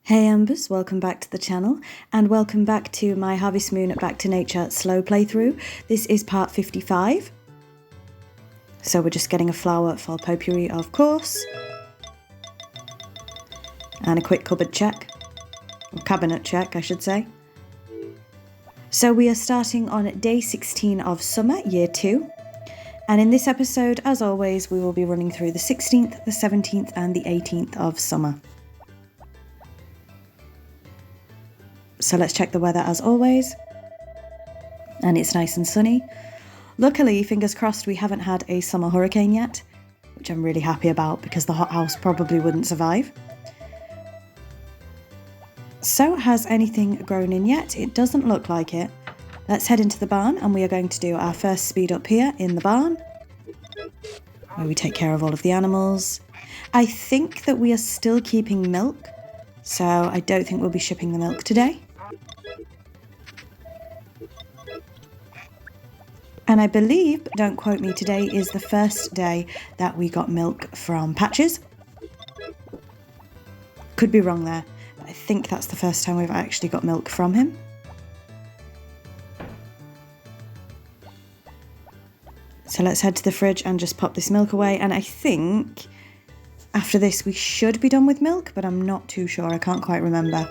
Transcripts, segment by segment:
Hey EMbers, welcome back to the channel and welcome back to my Harvest Moon Back to Nature slow playthrough. This is part 55. So we're just getting a flower for potpourri, of course. And a quick cupboard check. Or cabinet check, I should say. So we are starting on day 16 of summer, year 2. And in this episode, as always, we will be running through the 16th, the 17th and the 18th of summer. So let's check the weather as always. And it's nice and sunny. Luckily, fingers crossed, we haven't had a summer hurricane yet, which I'm really happy about because the hothouse probably wouldn't survive. So has anything grown in yet? It doesn't look like it. Let's head into the barn and we are going to do our first speed up here in the barn, where we take care of all of the animals. I think that we are still keeping milk, so I don't think we'll be shipping the milk today. And I believe, but don't quote me, today is the first day that we got milk from Patches. Could be wrong there, but I think that's the first time we've actually got milk from him. So let's head to the fridge and just pop this milk away. And I think after this we should be done with milk, but I'm not too sure. I can't quite remember.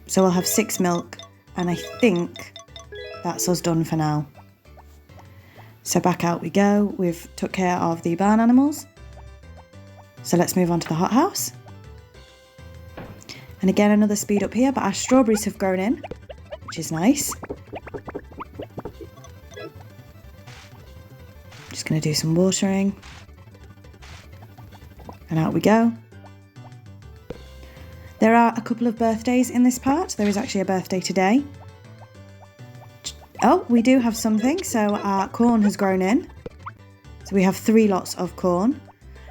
So we'll have 6 milk, and I think that's us done for now. So back out we go. We've took care of the barn animals. So let's move on to the hothouse. And again, another speed up here, but our strawberries have grown in, which is nice. Just going to do some watering. And out we go. There are a couple of birthdays in this part. There is actually a birthday today. Oh, we do have something. So our corn has grown in. So we have 3 lots of corn.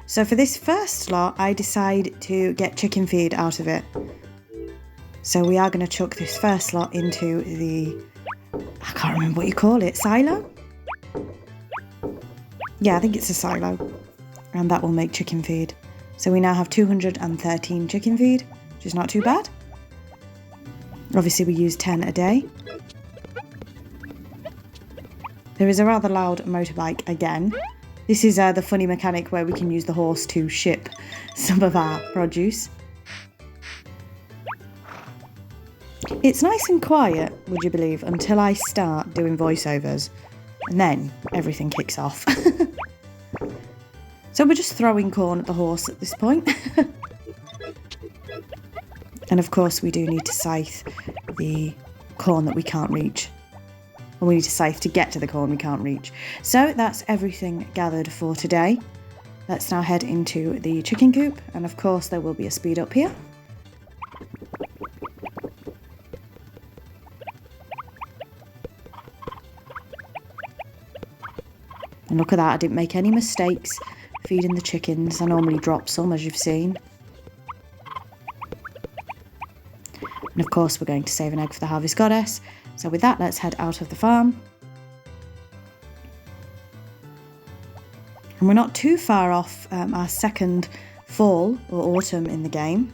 So for this first lot, I decide to get chicken feed out of it. So we are going to chuck this first lot into the, I can't remember what you call it, silo? Yeah, I think it's a silo. And that will make chicken feed. So we now have 213 chicken feed, which is not too bad. Obviously we use 10 a day. There is a rather loud motorbike again. This is the funny mechanic where we can use the horse to ship some of our produce. It's nice and quiet, would you believe, until I start doing voiceovers. And then everything kicks off. So we're just throwing corn at the horse at this point. And of course we do need to scythe the corn that we can't reach. And we need to scythe to get to the corn we can't reach. So that's everything gathered for today. Let's now head into the chicken coop. And of course there will be a speed up here. And look at that, I didn't make any mistakes feeding the chickens. I normally drop some, as you've seen. And of course we're going to save an egg for the Harvest Goddess. So with that, let's head out of the farm. And we're not too far off our second fall or autumn in the game.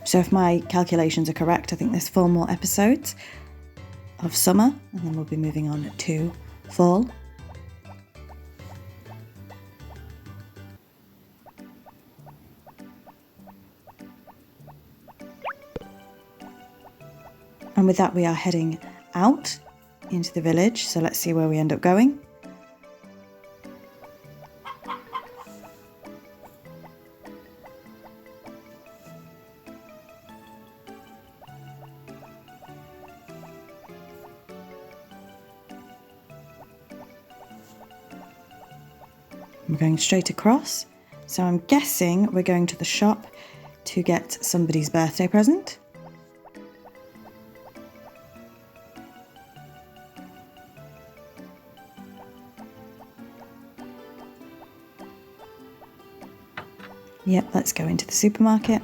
So if my calculations are correct, I think there's 4 more episodes of summer, and then we'll be moving on to fall. And with that, we are heading out into the village. So let's see where we end up going. We're going straight across, so I'm guessing we're going to the shop to get somebody's birthday present. Yep, let's go into the supermarket.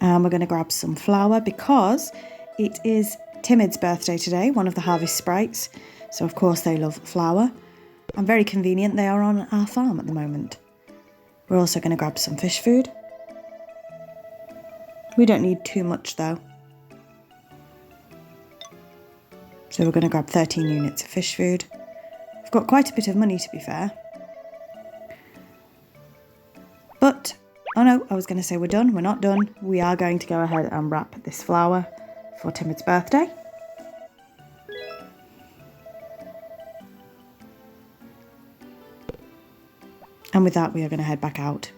And we're going to grab some flour because it is Timid's birthday today, one of the harvest sprites. So of course they love flour. And very convenient, they are on our farm at the moment. We're also going to grab some fish food. We don't need too much though. So we're going to grab 13 units of fish food. We've got quite a bit of money, to be fair. But, oh no, I was going to say we're done. We're not done. We are going to go ahead and wrap this flour for Timid's birthday. And with that, we are going to head back out.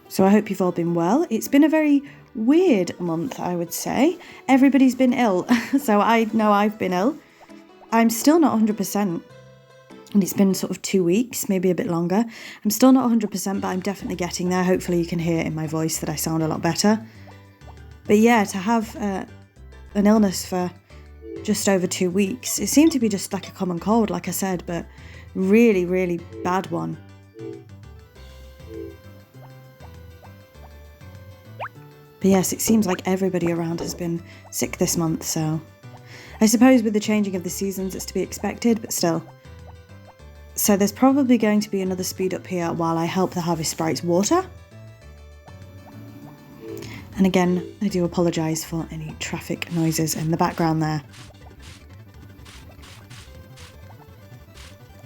So I hope you've all been well. It's been a very weird month, I would say. Everybody's been ill, so I know I've been ill. I'm still not 100%, and it's been sort of 2 weeks, maybe a bit longer. I'm still not 100%, but I'm definitely getting there. Hopefully you can hear in my voice that I sound a lot better. But yeah, to have an illness for just over 2 weeks, it seemed to be just like a common cold, like I said, but really, really bad one. But yes, it seems like everybody around has been sick this month, so I suppose with the changing of the seasons it's to be expected, but still. So there's probably going to be another speed up here while I help the harvest sprites water. And again, I do apologise for any traffic noises in the background there.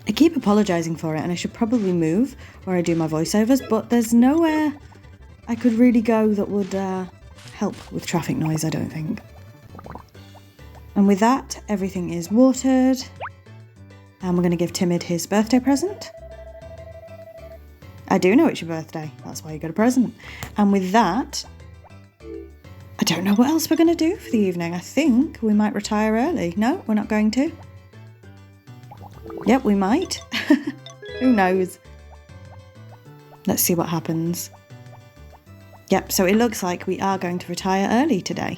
I keep apologising for it, and I should probably move where I do my voiceovers, but there's nowhere I could really go that would help with traffic noise, I don't think. And with that, everything is watered. And we're going to give Timid his birthday present. I do know it's your birthday. That's why you got a present. And with that, I don't know what else we're going to do for the evening. I think we might retire early. No, we're not going to. Yep, we might. Who knows? Let's see what happens. Yep, so it looks like we are going to retire early today.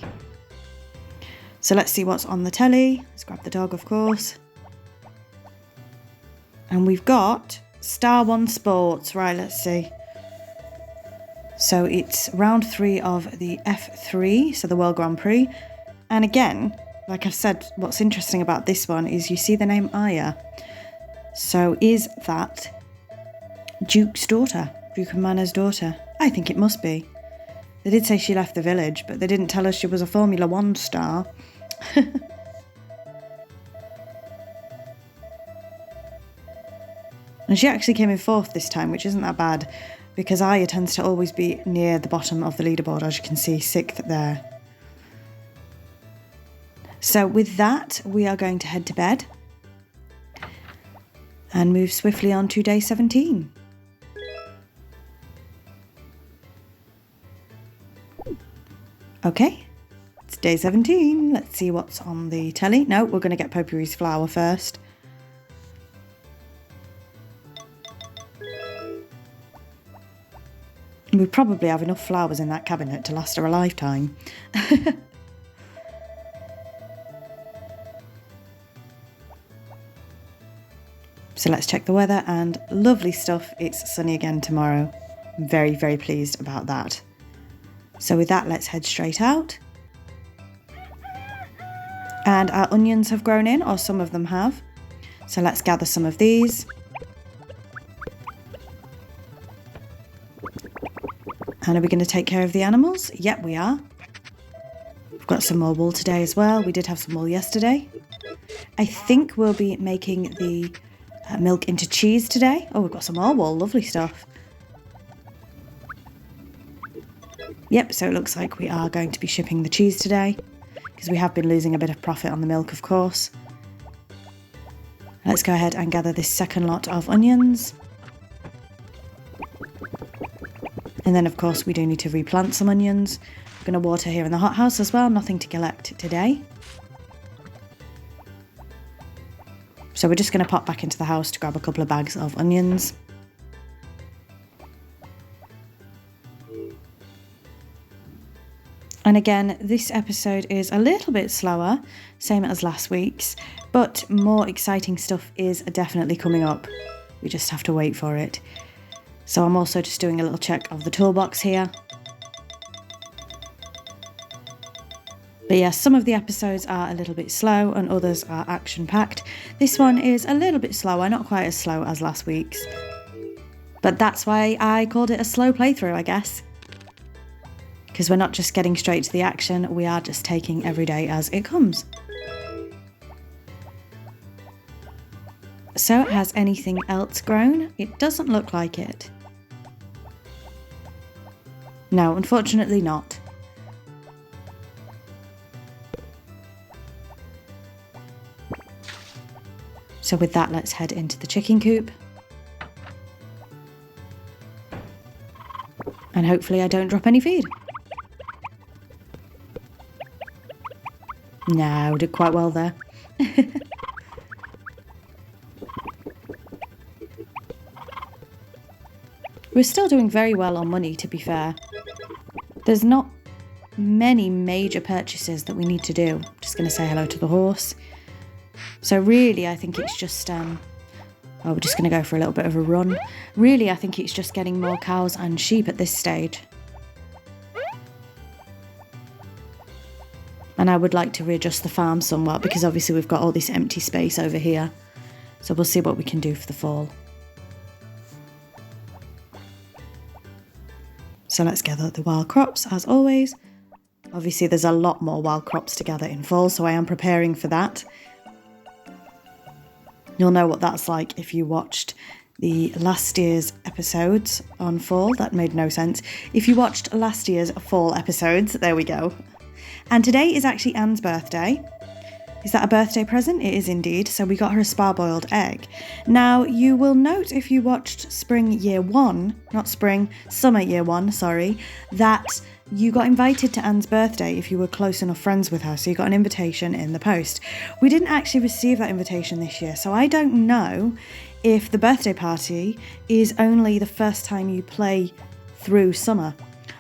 So let's see what's on the telly. Let's grab the dog, of course. And we've got Star One Sports. Right, let's see. So it's round 3 of the F3, so the World Grand Prix. And again, like I've said, what's interesting about this one is you see the name Aya. So is that Duke's daughter? Duke and Mana's daughter? I think it must be. They did say she left the village, but they didn't tell us she was a Formula 1 star. And she actually came in 4th this time, which isn't that bad, because Aya tends to always be near the bottom of the leaderboard, as you can see, 6th there. So with that, we are going to head to bed and move swiftly on to day 17. Okay, it's day 17. Let's see what's on the telly. No, we're going to get Potpourri's flour first. We probably have enough flowers in that cabinet to last her a lifetime. So let's check the weather, and lovely stuff. It's sunny again tomorrow. I'm very, very pleased about that. So with that, let's head straight out. And our onions have grown in, or some of them have. So let's gather some of these. And are we going to take care of the animals? Yep, we are. We've got some more wool today as well. We did have some wool yesterday. I think we'll be making the milk into cheese today. Oh, we've got some more wool. Lovely stuff. Yep, so it looks like we are going to be shipping the cheese today, because we have been losing a bit of profit on the milk, of course. Let's go ahead and gather this second lot of onions. And then, of course, we do need to replant some onions. I'm going to water here in the hothouse as well. Nothing to collect today. So we're just going to pop back into the house to grab a couple of bags of onions. And again, this episode is a little bit slower, same as last week's, but more exciting stuff is definitely coming up. We just have to wait for it. So I'm also just doing a little check of the toolbox here. But yes, some of the episodes are a little bit slow and others are action-packed. This one is a little bit slower, not quite as slow as last week's. But that's why I called it a slow playthrough, I guess. Because we're not just getting straight to the action, we are just taking every day as it comes. So, has anything else grown? It doesn't look like it. No, unfortunately not. So with that, let's head into the chicken coop. And hopefully I don't drop any feed. No, did quite well there. We're still doing very well on money, to be fair. There's not many major purchases that we need to do. Just going to say hello to the horse. So really, I think it's just, we're just going to go for a little bit of a run. Really, I think it's just getting more cows and sheep at this stage. And I would like to readjust the farm somewhat because obviously we've got all this empty space over here. So we'll see what we can do for the fall. So let's gather the wild crops as always. Obviously there's a lot more wild crops to gather in fall, so I am preparing for that. You'll know what that's like if you watched the last year's episodes on fall. That made no sense. If you watched last year's fall episodes, there we go. And today is actually Anne's birthday. Is that a birthday present? It is indeed. So we got her a spar-boiled egg. Now, you will note if you watched summer year one, sorry, that you got invited to Anne's birthday if you were close enough friends with her. So you got an invitation in the post. We didn't actually receive that invitation this year. So I don't know if the birthday party is only the first time you play through summer,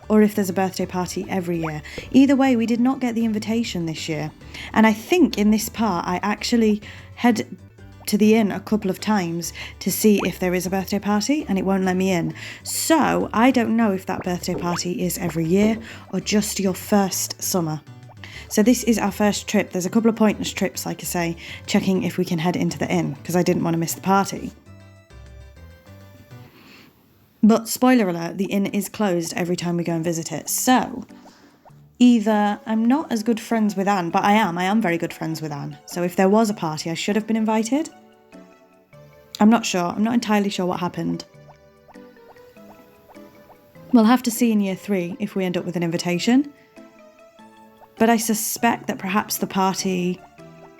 or if there's a birthday party every year. Either way, we did not get the invitation this year. And I think in this part, I actually head to the inn a couple of times to see if there is a birthday party, and it won't let me in. So I don't know if that birthday party is every year or just your first summer. So this is our first trip. There's a couple of pointless trips, like I say, checking if we can head into the inn because I didn't want to miss the party. But spoiler alert, the inn is closed every time we go and visit it. So either I'm not as good friends with Anne, but I am very good friends with Anne. So if there was a party, I should have been invited. I'm not sure. I'm not entirely sure what happened. We'll have to see in year 3 if we end up with an invitation. But I suspect that perhaps the party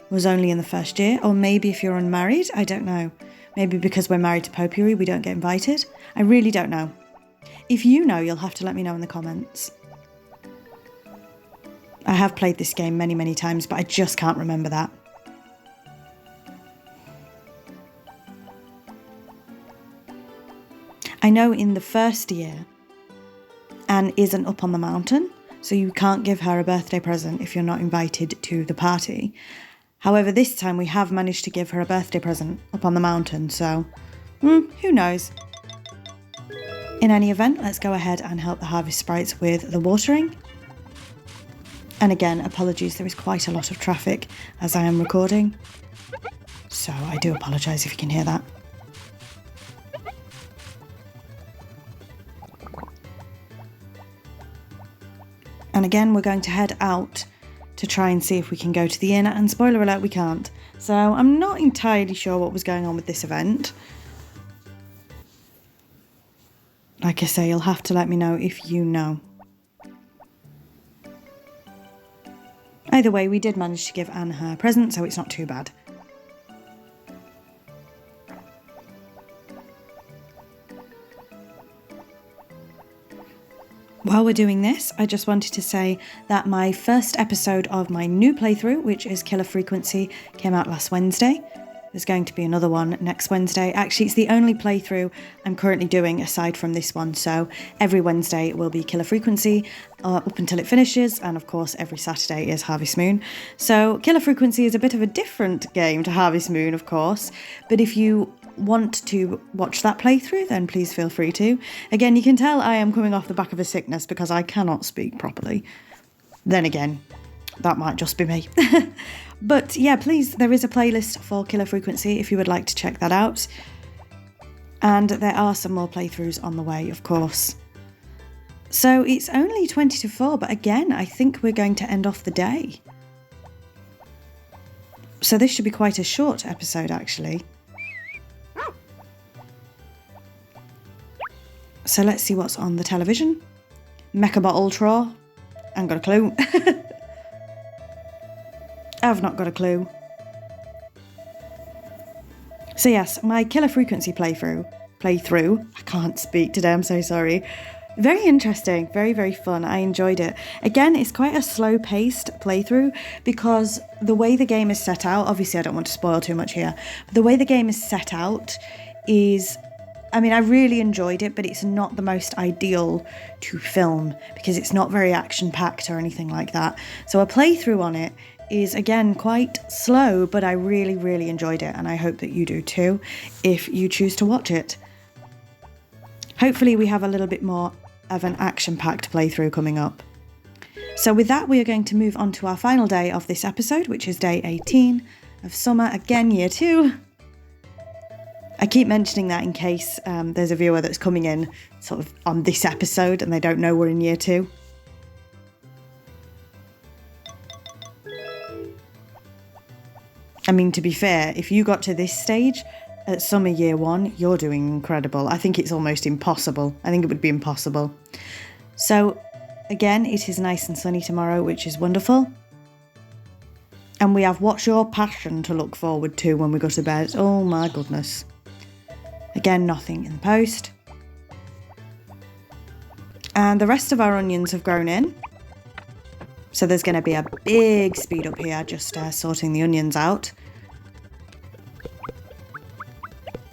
was only in the first year, or maybe if you're unmarried, I don't know. Maybe because we're married to Potpourri, we don't get invited. I really don't know. If you know, you'll have to let me know in the comments. I have played this game many, many times, but I just can't remember that. I know in the first year, Anne isn't up on the mountain, so you can't give her a birthday present if you're not invited to the party. However, this time we have managed to give her a birthday present up on the mountain, so who knows? In any event, let's go ahead and help the harvest sprites with the watering. And again, apologies, there is quite a lot of traffic as I am recording, so I do apologise if you can hear that. And again, we're going to head out to try and see if we can go to the inn, and spoiler alert, we can't. So I'm not entirely sure what was going on with this event. Like I say, you'll have to let me know if you know. Either way, we did manage to give Anne her present, so it's not too bad. While we're doing this, I just wanted to say that my first episode of my new playthrough, which is Killer Frequency, came out last Wednesday. There's going to be another one next Wednesday. Actually, it's the only playthrough I'm currently doing aside from this one, so every Wednesday will be Killer Frequency up until it finishes, and of course every Saturday is Harvest Moon. So Killer Frequency is a bit of a different game to Harvest Moon, of course, but if you want to watch that playthrough, then please feel free to. Again, you can tell I am coming off the back of a sickness because I cannot speak properly. Then again, that might just be me. But yeah, please, there is a playlist for Killer Frequency if you would like to check that out. And there are some more playthroughs on the way, of course. So it's only 20 to 4, but again, I think we're going to end off the day. So this should be quite a short episode, actually. So let's see what's on the television. Mechabot Ultra. I haven't got a clue. I've not got a clue. So yes, my Killer Frequency playthrough. I can't speak today, I'm so sorry. Very interesting, very, very fun. I enjoyed it. Again, it's quite a slow-paced playthrough because the way the game is set out, obviously I don't want to spoil too much here, but the way the game is set out is, I mean, I really enjoyed it, but it's not the most ideal to film because it's not very action-packed or anything like that. So a playthrough on it is, again, quite slow, but I really, really enjoyed it, and I hope that you do too, if you choose to watch it. Hopefully we have a little bit more of an action-packed playthrough coming up. So with that, we are going to move on to our final day of this episode, which is day 18 of summer, again, year 2. I keep mentioning that in case there's a viewer that's coming in sort of on this episode and they don't know we're in year 2. I mean, to be fair, if you got to this stage at summer year 1, you're doing incredible. I think it's almost impossible. I think it would be impossible. So, again, it is nice and sunny tomorrow, which is wonderful. And we have What's Your Passion to look forward to when we go to bed. Oh my goodness. Again, nothing in the post. And the rest of our onions have grown in. So there's going to be a big speed up here, just sorting the onions out.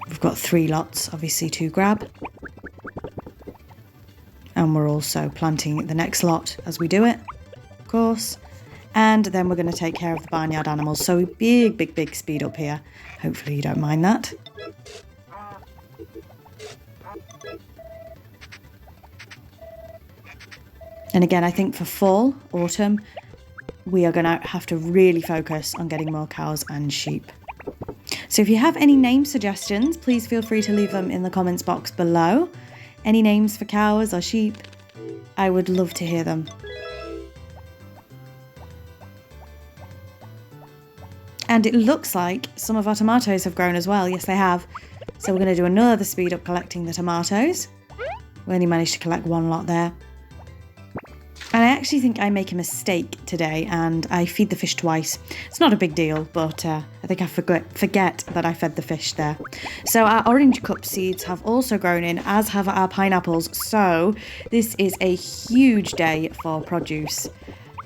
We've got 3 lots, obviously, to grab. And we're also planting the next lot as we do it, of course. And then we're going to take care of the barnyard animals. So big, big, big speed up here. Hopefully you don't mind that. And again, I think for fall, autumn, we are going to have to really focus on getting more cows and sheep. So if you have any name suggestions, please feel free to leave them in the comments box below. Any names for cows or sheep, I would love to hear them. And it looks like some of our tomatoes have grown as well. Yes, they have. So we're going to do another speed up collecting the tomatoes. We only managed to collect 1 lot there. And I actually think I make a mistake today and I feed the fish twice. It's not a big deal, but I think I forget that I fed the fish there. So our orange cup seeds have also grown in, as have our pineapples. So this is a huge day for produce.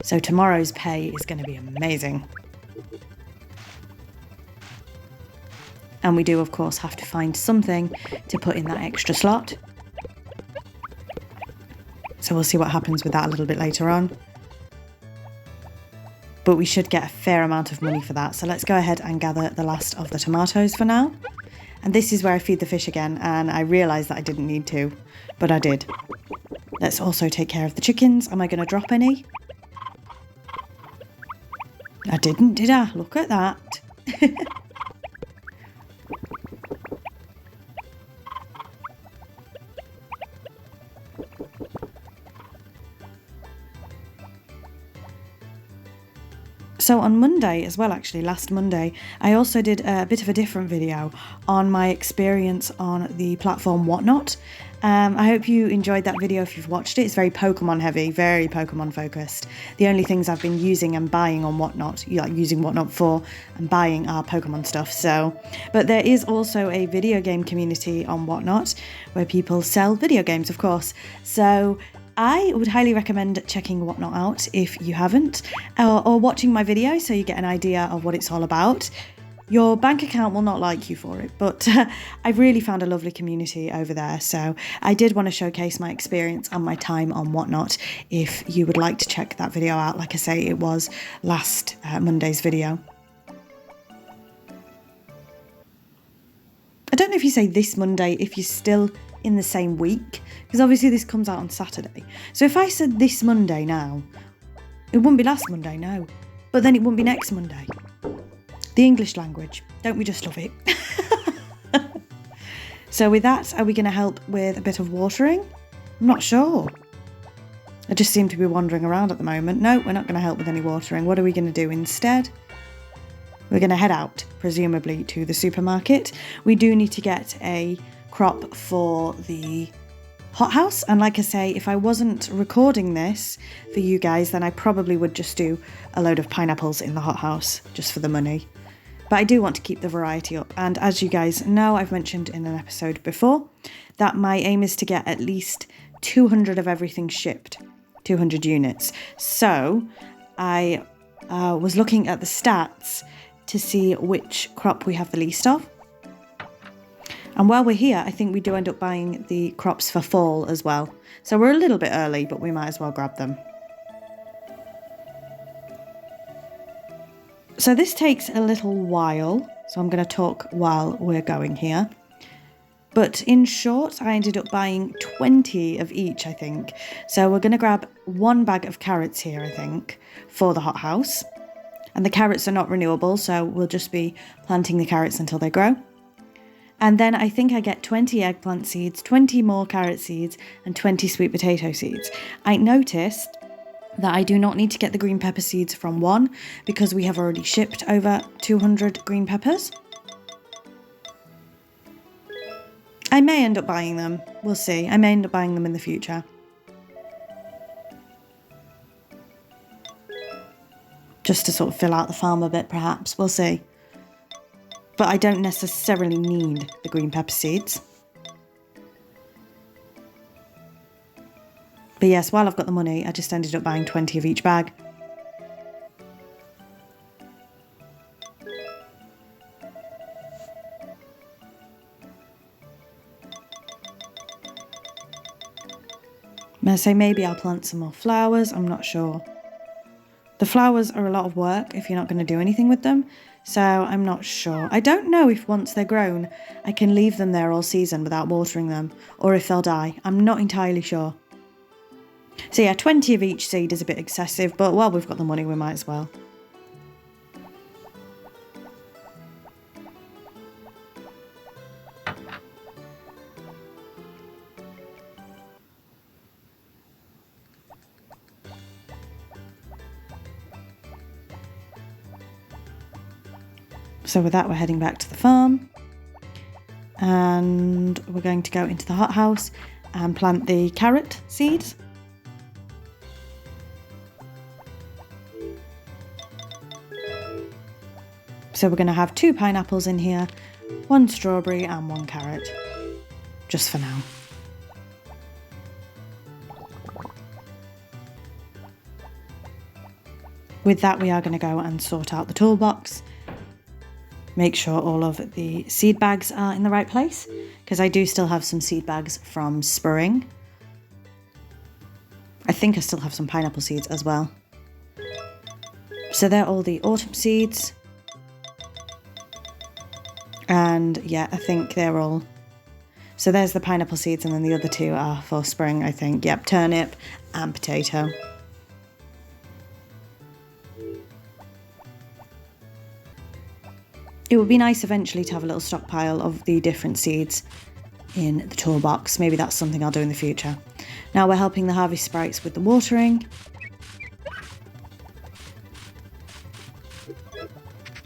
So tomorrow's pay is going to be amazing. And we do, of course, have to find something to put in that extra slot. So we'll see what happens with that a little bit later on. But we should get a fair amount of money for that. So let's go ahead and gather the last of the tomatoes for now. And this is where I feed the fish again. And I realised that I didn't need to, but I did. Let's also take care of the chickens. Am I going to drop any? I didn't, did I? Look at that. So on Monday as well, actually, last Monday, I also did a bit of a different video on my experience on the platform Whatnot. I hope you enjoyed that video if you've watched it. It's very Pokemon heavy, very Pokemon focused. The only things I've been using and buying on Whatnot, like using Whatnot for and buying are Pokemon stuff. So, but there is also a video game community on Whatnot where people sell video games, of course. So I would highly recommend checking Whatnot out if you haven't, or watching my video so you get an idea of what it's all about. Your bank account will not like you for it, but I've really found a lovely community over there. So I did want to showcase my experience and my time on Whatnot if you would like to check that video out. Like I say, it was last Monday's video. I don't know if you say this Monday if you're still in the same week, because obviously this comes out on Saturday. So if I said this Monday now, it wouldn't be last Monday, no. But then it wouldn't be next Monday. The English language. Don't we just love it? So with that, are we going to help with a bit of watering? I'm not sure. I just seem to be wandering around at the moment. No, we're not going to help with any watering. What are we going to do instead? We're going to head out, presumably, to the supermarket. We do need to get a crop for the hothouse. And like I say, if I wasn't recording this for you guys, then I probably would just do a load of pineapples in the hothouse just for the money. But I do want to keep the variety up. And as you guys know, I've mentioned in an episode before that my aim is to get at least 200 of everything shipped, 200 units. So I was looking at the stats to see which crop we have the least of. And while we're here, I think we do end up buying the crops for fall as well. So we're a little bit early, but we might as well grab them. So this takes a little while, so I'm going to talk while we're going here. But in short, I ended up buying 20 of each, I think. So we're going to grab one bag of carrots here, I think, for the hothouse. And the carrots are not renewable, so we'll just be planting the carrots until they grow. And then I think I get 20 eggplant seeds, 20 more carrot seeds, and 20 sweet potato seeds. I noticed that I do not need to get the green pepper seeds from one because we have already shipped over 200 green peppers. I may end up buying them. We'll see. I may end up buying them in the future. Just to sort of fill out the farm a bit, perhaps. We'll see. But I don't necessarily need the green pepper seeds. But yes, while I've got the money, I just ended up buying 20 of each bag. I say maybe I'll plant some more flowers, I'm not sure. The flowers are a lot of work if you're not going to do anything with them, so I'm not sure. I don't know if once they're grown, I can leave them there all season without watering them, or if they'll die. I'm not entirely sure. So yeah, 20 of each seed is a bit excessive, but while we've got the money, we might as well. So with that, we're heading back to the farm. And we're going to go into the hothouse and plant the carrot seeds. So we're going to have 2 pineapples in here, 1 strawberry and 1 carrot, just for now. With that, we are going to go and sort out the toolbox. Make sure all of the seed bags are in the right place, because I do still have some seed bags from spring. I think I still have some pineapple seeds as well. So they're all the autumn seeds. And yeah, I think they're all... So there's the pineapple seeds, and then the other 2 are for spring, I think. Yep, turnip and potato. It would be nice eventually to have a little stockpile of the different seeds in the toolbox. Maybe that's something I'll do in the future. Now we're helping the harvest sprites with the watering.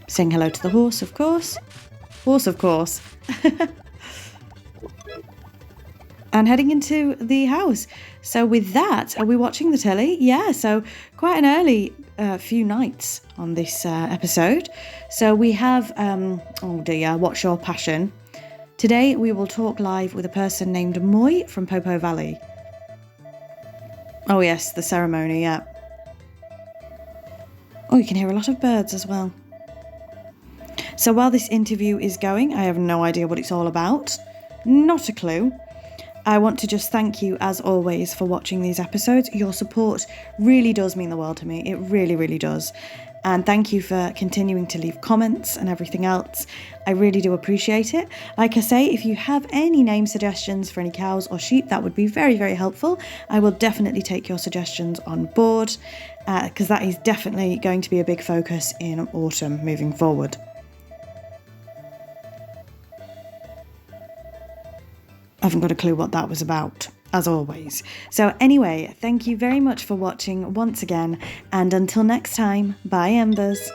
Saying hello to the horse, of course. Horse, of course. And heading into the house. So with that, are we watching the telly? Yeah, so quite an early few nights on this episode. So we have, oh dear, What's Your Passion? Today we will talk live with a person named Moy from Popo Valley. Oh yes, the ceremony, yeah. Oh, you can hear a lot of birds as well. So while this interview is going, I have no idea what it's all about. Not a clue. I want to just thank you, as always, for watching these episodes. Your support really does mean the world to me. It really, really does. And thank you for continuing to leave comments and everything else. I really do appreciate it. Like I say, if you have any name suggestions for any cows or sheep, that would be very, very helpful. I will definitely take your suggestions on board, because that is definitely going to be a big focus in autumn moving forward. I haven't got a clue what that was about, as always. So anyway, thank you very much for watching once again, and until next time, bye Embers.